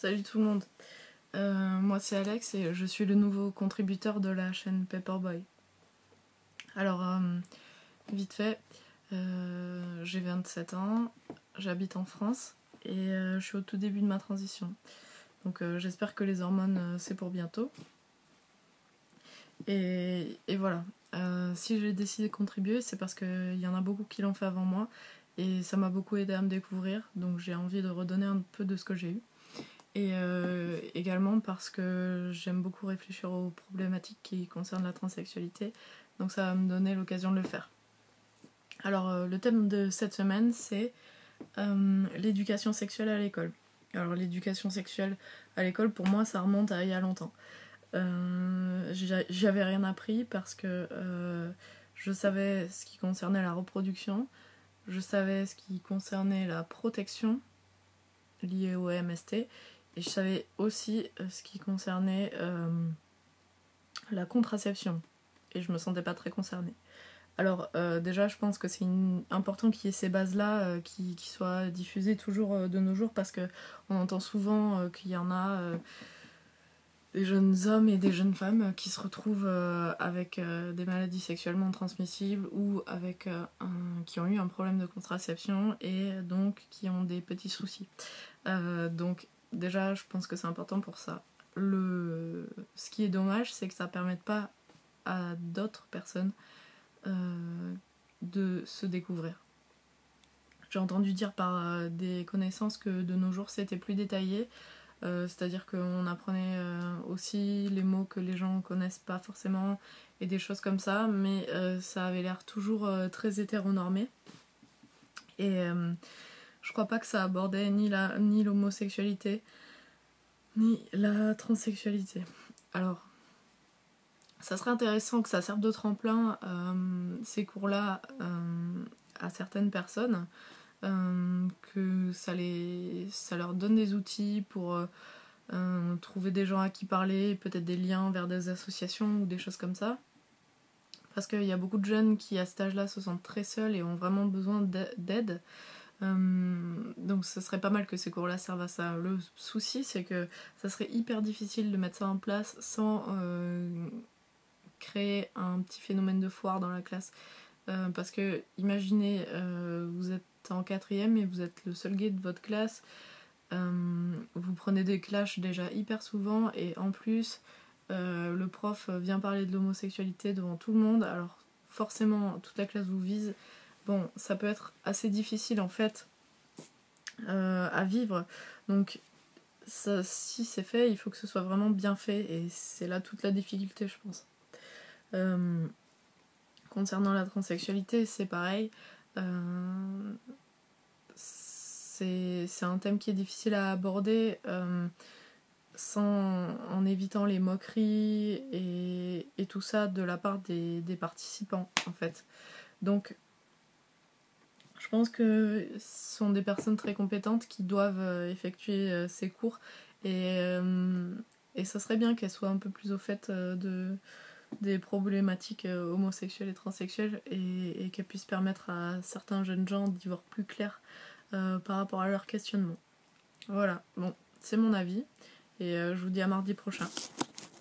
Salut tout le monde, moi c'est Alex et je suis le nouveau contributeur de la chaîne Paperboy. Alors, vite fait, j'ai 27 ans, j'habite en France et je suis au tout début de ma transition. Donc j'espère que les hormones c'est pour bientôt. Et voilà, si j'ai décidé de contribuer, c'est parce qu'il y en a beaucoup qui l'ont fait avant moi et ça m'a beaucoup aidé à me découvrir, donc j'ai envie de redonner un peu de ce que j'ai eu. Et également parce que j'aime beaucoup réfléchir aux problématiques qui concernent la transsexualité, donc ça va me donner l'occasion de le faire. Alors le thème de cette semaine c'est l'éducation sexuelle à l'école. Alors l'éducation sexuelle à l'école pour moi ça remonte à il y a longtemps. J'avais rien appris parce que je savais ce qui concernait la reproduction, je savais ce qui concernait la protection liée au MST, et je savais aussi ce qui concernait la contraception. Et je me sentais pas très concernée. Alors déjà je pense que c'est important qu'il y ait ces bases-là qui soient diffusées toujours de nos jours, parce qu'on entend souvent qu'il y en a des jeunes hommes et des jeunes femmes qui se retrouvent avec des maladies sexuellement transmissibles ou avec qui ont eu un problème de contraception et donc qui ont des petits soucis. Donc déjà je pense que c'est important pour ça. Ce qui est dommage c'est que ça ne permette pas à d'autres personnes de se découvrir. J'ai entendu dire par des connaissances que de nos jours c'était plus détaillé, c'est-à-dire qu'on apprenait aussi les mots que les gens connaissent pas forcément et des choses comme ça, mais ça avait l'air toujours très hétéronormé. Et je crois pas que ça abordait ni l'homosexualité ni la transsexualité. Alors, ça serait intéressant que ça serve de tremplin, ces cours-là, à certaines personnes, que ça leur donne des outils pour trouver des gens à qui parler, peut-être des liens vers des associations ou des choses comme ça. Parce qu'il y a beaucoup de jeunes qui à cet âge-là se sentent très seuls et ont vraiment besoin d'aide. Donc ce serait pas mal que ces cours-là servent à ça. Le souci c'est que ça serait hyper difficile de mettre ça en place sans créer un petit phénomène de foire dans la classe. Parce que imaginez, vous êtes en 4ème et vous êtes le seul gay de votre classe. Vous prenez des clashs déjà hyper souvent et en plus le prof vient parler de l'homosexualité devant tout le monde, alors forcément toute la classe vous vise. Bon, ça peut être assez difficile en fait à vivre, donc ça, si c'est fait, il faut que ce soit vraiment bien fait et c'est là toute la difficulté je pense. Concernant la transsexualité c'est pareil, c'est un thème qui est difficile à aborder en évitant les moqueries et tout ça de la part des participants en fait. Donc je pense que ce sont des personnes très compétentes qui doivent effectuer ces cours et ça serait bien qu'elles soient un peu plus au fait des problématiques homosexuelles et transsexuelles et qu'elles puissent permettre à certains jeunes gens d'y voir plus clair par rapport à leur questionnement. Voilà, bon, c'est mon avis et je vous dis à mardi prochain.